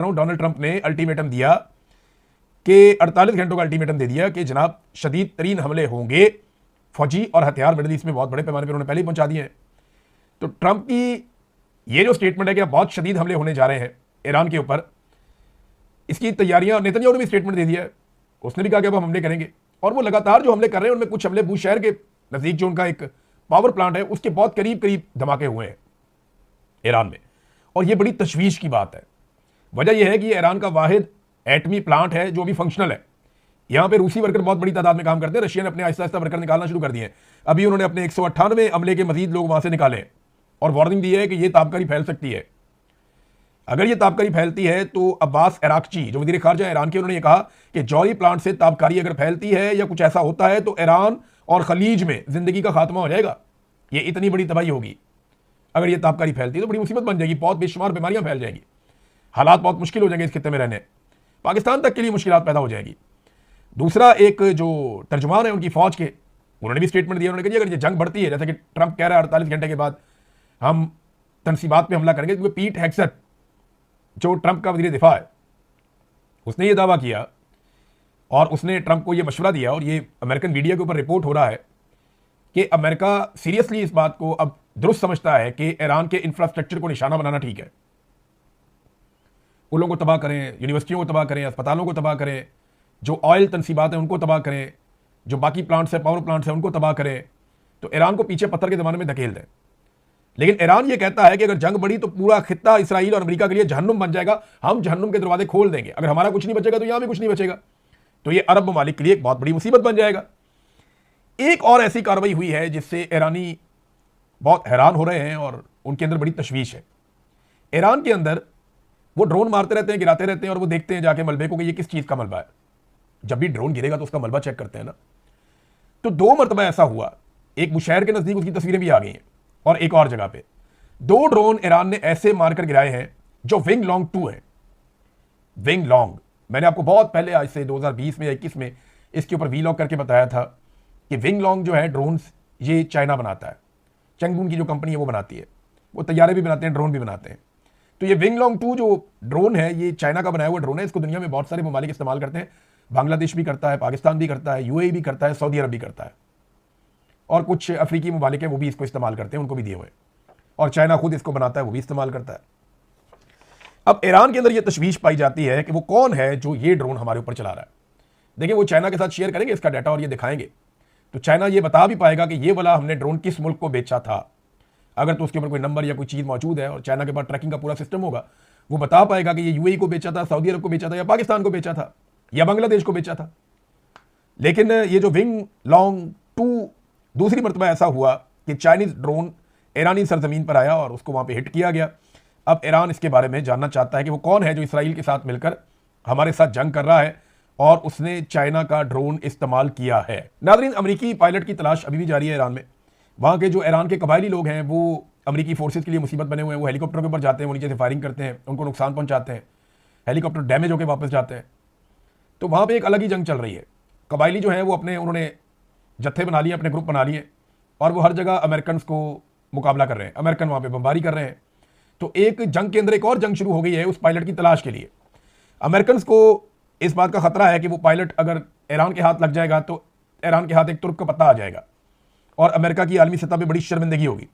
Donald Trump ने ultimatum दिया कि 48 घंटों का अल्टीमेटम दे दिया कि जनाब शदीद तरीन हमले होंगे, फौजी और हथियार मिडल ईस्ट में बहुत बड़े पैमाने पर उन्होंने पहले ही पहुंचा दिए हैं। तो ट्रंप की ये जो स्टेटमेंट है कि अब बहुत शदीद हमले होने जा रहे हैं ईरान के ऊपर, इसकी तैयारियां नेतन्याहू ने भी स्टेटमेंट दे दिया है। उसने भी कहा कि अब हम हमले करेंगे, और वो लगातार जो हमले कर रहे हैं उनमें कुछ हमले बूश शहर के नजदीक जो उनका एक पावर प्लांट है उसके बहुत करीब करीब धमाके हुए हैं ईरान में, और ये बड़ी तशवीश की बात है। वजह यह है कि ईरान का वाहिद एटमी प्लांट है जो भी फंक्शनल है। यहां पे रूसी वर्कर बहुत बड़ी तादाद में काम करते हैं। रशिया ने अपने आहिस्ता आहिस्ता वर्कर निकालना शुरू कर दिए हैं। अभी उन्होंने अपने 198 अमले के मजीद लोग वहां से निकाले और वार्निंग दी है कि यह ताबकारी फैल सकती है। अगर यह ताबकारी फैलती है तो अब्बास अराक्ची जो वज़ीर ख़ारजा ईरान के, उन्होंने ये कहा कि जौहरी प्लांट से ताबकारी अगर फैलती है या कुछ ऐसा होता है तो ईरान और खलीज में जिंदगी का खात्मा हो जाएगा। यह इतनी बड़ी तबाही होगी अगर यह ताबकारी फैलती है तो बड़ी मुसीबत बन जाएगी, बहुत बेशुमार बीमारियां फैल जाएंगी, हालात बहुत मुश्किल हो जाएंगे इस खित्ते में रहने, पाकिस्तान तक के लिए मुश्किलात पैदा हो जाएगी। दूसरा, एक जो तर्जुमान है उनकी फौज के, उन्होंने भी स्टेटमेंट दिया। उन्होंने कहा अगर ये जंग बढ़ती है, जैसे कि ट्रंप कह रहा है 48 घंटे के बाद हम तनसीबात पे हमला करेंगे, क्योंकि पीट हेग्सेट जो ट्रंप का वज़ीर दिफा है उसने ये दावा किया और उसने ट्रंप को ये मशवरा दिया, और ये अमेरिकन मीडिया के ऊपर रिपोर्ट हो रहा है कि अमेरिका सीरियसली इस बात को अब दुरुस्त समझता है कि ईरान के इंफ्रास्ट्रक्चर को निशाना बनाना ठीक है। उन लोगों को तबाह करें, यूनिवर्सिटियों को तबाह करें, अस्पतालों को तबाह करें, जो ऑयल तनसीबात हैं उनको तबाह करें, जो बाकी प्लांट्स हैं, पावर प्लांट्स हैं, उनको तबाह करें, तो ईरान को पीछे पत्थर के ज़माने में धकेल दें। लेकिन ईरान ये कहता है कि अगर जंग बढ़ी तो पूरा खित्ता इसराइल और अमेरिका के लिए जहन्नुम बन जाएगा, हम जहन्नुम के दरवाजे खोल देंगे, अगर हमारा कुछ नहीं बचेगा तो यहां भी कुछ नहीं बचेगा। तो ये अरब ममालिक के लिए एक बहुत बड़ी मुसीबत बन जाएगा। एक और ऐसी कार्रवाई हुई है जिससे ईरानी बहुत हैरान हो रहे हैं और उनके अंदर बड़ी तशवीश है। ईरान के अंदर वो ड्रोन मारते रहते हैं, गिराते रहते हैं, और वो देखते हैं जाके मलबे को कि ये किस चीज़ का मलबा है। जब भी ड्रोन गिरेगा तो उसका मलबा चेक करते हैं ना। तो 2 मरतबा ऐसा हुआ, एक बुशहर के नज़दीक उसकी तस्वीरें भी आ गई हैं, और एक और जगह पे 2 ड्रोन ईरान ने ऐसे मारकर गिराए हैं जो विंग लॉन्ग 2 है। विंग लॉन्ग, मैंने आपको बहुत पहले, आज से 2020 में या 21 में इसके ऊपर वीलॉग करके बताया था कि विंग लॉन्ग जो है ड्रोन्स, ये चाइना बनाता है। चंगबून की जो कंपनी है वो बनाती है, वो तैयारे भी बनाते हैं, ड्रोन भी बनाते हैं। तो ये विंग लॉन्ग 2 जो ड्रोन है, ये चाइना का बनाया हुआ ड्रोन है। इसको दुनिया में बहुत सारे ममालिक इस्तेमाल करते हैं। बांग्लादेश भी करता है, पाकिस्तान भी करता है, यूएई भी करता है, सऊदी अरब भी करता है, और कुछ अफ्रीकी ममालिक है वो भी इसको इस्तेमाल करते हैं, उनको भी दिए हुए। और चाइना खुद इसको बनाता है, वो भी इस्तेमाल करता है। अब ईरान के अंदर ये तशवीश पाई जाती है कि वो कौन है जो ये ड्रोन हमारे ऊपर चला रहा है। देखिए, वो चाइना के साथ शेयर करेंगे इसका डाटा और ये दिखाएंगे, तो चाइना ये बता भी पाएगा कि ये वाला हमने ड्रोन किस मुल्क को बेचा था। अगर तो उसके ऊपर कोई नंबर या कोई चीज़ मौजूद है और चाइना के पास ट्रैकिंग का पूरा सिस्टम होगा, वो बता पाएगा कि ये यूएई को बेचा था, सऊदी अरब को बेचा था, या पाकिस्तान को बेचा था, या बांग्लादेश को बेचा था। लेकिन ये जो विंग लॉन्ग 2 दूसरी मरतबा ऐसा हुआ कि चाइनीज ड्रोन ईरानी सरजमीन पर आया और उसको वहां पे हिट किया गया। अब ईरान इसके बारे में जानना चाहता है कि वो कौन है जो इसराइल के साथ मिलकर हमारे साथ जंग कर रहा है और उसने चाइना का ड्रोन इस्तेमाल किया है। नाज़रीन, अमेरिकी पायलट की तलाश अभी भी जारी है ईरान में। वहां के जो ईरान के कबायली लोग हैं वो अमेरिकी फोर्सेज के लिए मुसीबत बने हुए हैं। वो हेलीकॉप्टर के ऊपर जाते हैं, वो नीचे से फायरिंग करते हैं, उनको नुकसान पहुंचाते हैं, हेलीकॉप्टर डैमेज होकर वापस जाते हैं। तो वहां पर एक अलग ही जंग चल रही है। कबायली जो है वो उन्होंने जत्थे बना लिए, अपने ग्रुप बना लिए, और वो हर जगह अमेरिकन को मुकाबला कर रहे हैं। अमेरिकन वहां पे बमबारी कर रहे हैं। तो एक जंग के अंदर एक और जंग शुरू हो गई है उस पायलट की तलाश के लिए। अमेरिकन को इस बात का खतरा है कि वो पायलट अगर ईरान के हाथ लग जाएगा तो ईरान के हाथ एक तुर्क का पत्ता आ जाएगा और अमेरिका की आलमी सतह पर बड़ी शर्मिंदगी होगी।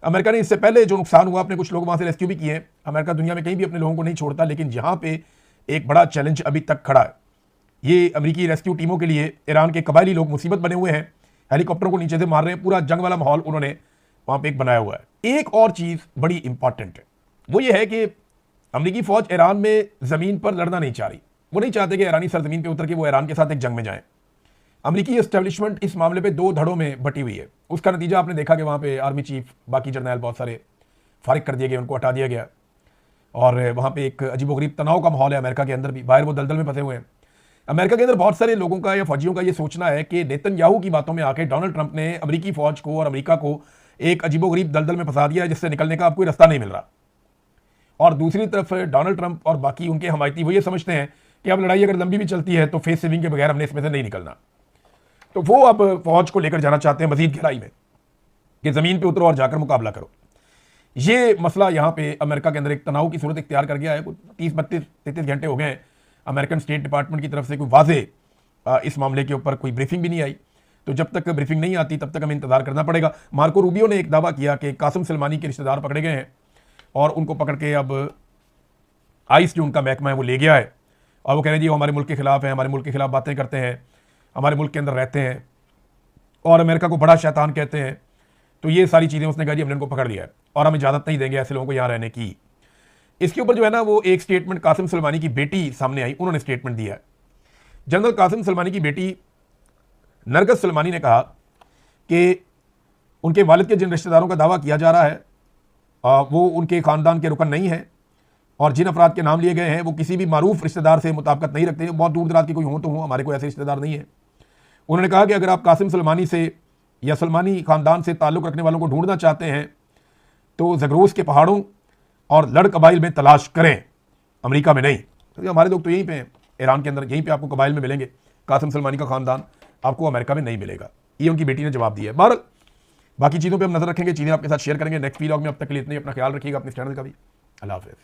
अमेरिका ने इससे पहले जो नुकसान हुआ, अपने कुछ लोग वहां से रेस्क्यू भी किए हैं। अमेरिका दुनिया में कहीं भी अपने लोगों को नहीं छोड़ता, लेकिन जहां पे एक बड़ा चैलेंज अभी तक खड़ा है, ये अमेरिकी रेस्क्यू टीमों के लिए ईरान के कबायली लोग मुसीबत बने हुए हैं। हेलीकॉप्टर को नीचे से मार रहे हैं, पूरा जंग वाला माहौल उन्होंने वहां पे एक बनाया हुआ है। एक और चीज बड़ी इंपॉर्टेंट है, वो ये है कि अमेरिकी फौज ईरान में जमीन पर लड़ना नहीं चाह रही। वो नहीं चाहते कि ईरानी सरजमीन पे उतर के वो ईरान के साथ एक जंग में जाएं। अमेरिकी एस्टेब्लिशमेंट इस मामले पे 2 धड़ों में बटी हुई है। उसका नतीजा आपने देखा कि वहां पे आर्मी चीफ, बाकी जर्नैल बहुत सारे फारिग कर दिए गए, उनको हटा दिया गया, और वहां पे एक अजीबोगरीब तनाव का माहौल है अमेरिका के अंदर भी। बाहर वो दलदल में फंसे हुए हैं। अमेरिका के अंदर बहुत सारे लोगों का या फौजियों का ये सोचना है कि नेतन्याहू की बातों में आके डोनाल्ड ट्रंप ने अमेरिकी फौज को और अमेरिका को एक अजीबोगरीब दलदल में फंसा दिया है जिससे निकलने का अब कोई रास्ता नहीं मिल रहा। और दूसरी तरफ डोनाल्ड ट्रंप और बाकी उनके हमायती वो ये समझते हैं कि अब लड़ाई अगर लंबी भी चलती है तो फेस सेविंग के बगैर हमने इसमें से नहीं निकलना। तो वो अब फौज को लेकर जाना चाहते हैं मजीद गहराई में कि जमीन पे उतरो और जाकर मुकाबला करो। ये मसला यहाँ पे अमेरिका के अंदर एक तनाव की सूरत इख्तियार कर गया है। 30-32-33 घंटे हो गए हैं, अमेरिकन स्टेट डिपार्टमेंट की तरफ से कोई वाजे इस मामले के ऊपर कोई ब्रीफिंग भी नहीं आई। तो जब तक ब्रीफिंग नहीं आती तब तक हमें इंतजार करना पड़ेगा। मार्को रूबियो ने एक दावा किया कि कासिम सुलेमानी के रिश्तेदार पकड़े गए हैं और उनको पकड़ के अब आइस जो उनका महकमा है वो ले गया है, और वो कह रहे हैं जी वो हमारे मुल्क के खिलाफ है, हमारे मुल्क के खिलाफ बातें करते हैं, हमारे मुल्क के अंदर रहते हैं और अमेरिका को बड़ा शैतान कहते हैं। तो ये सारी चीज़ें उसने कहा जी हमने उनको पकड़ लिया है और हम इजाज़त नहीं देंगे ऐसे लोगों को यहाँ रहने की। इसके ऊपर जो है ना वो एक स्टेटमेंट कासिम सुलेमानी की बेटी सामने आई, उन्होंने स्टेटमेंट दिया है। जनरल कासिम सुलेमानी की बेटी नरगस सुलेमानी ने कहा कि उनके वालिद के जिन रिश्तेदारों का दावा किया जा रहा है वो उनके ख़ानदान के रुकन नहीं है, और जिन अफराद के नाम लिए गए हैं वो किसी भी मारूफ रिश्तेदार से मुताबिकत नहीं रखते। बहुत दूर दराज के कोई हो तो हो, हमारे कोई ऐसे रिश्तेदार नहीं है। उन्होंने कहा कि अगर आप कासिम सुलेमानी से या सलमानी ख़ानदान से ताल्लुक़ रखने वालों को ढूंढना चाहते हैं तो ज़गरोस के पहाड़ों और लड़ कबाइल में तलाश करें, अमेरिका में नहीं। तो हमारे लोग तो यहीं पे हैं, ईरान के अंदर यहीं पे आपको कबाइल में मिलेंगे, कासिम सुलेमानी का ख़ानदान आपको अमेरिका में नहीं मिलेगा। ये उनकी बेटी ने जवाब दिया है। बहरहाल बाकी चीज़ों पर हम नज़र रखेंगे, चीज़ें आपके साथ शेयर करेंगे नेक्स्ट वीलॉग में। अब तक के लिए इतने, अपना ख्याल रखिएगा, अपने चैनल का भी। अल्लाह हाफ़िज़।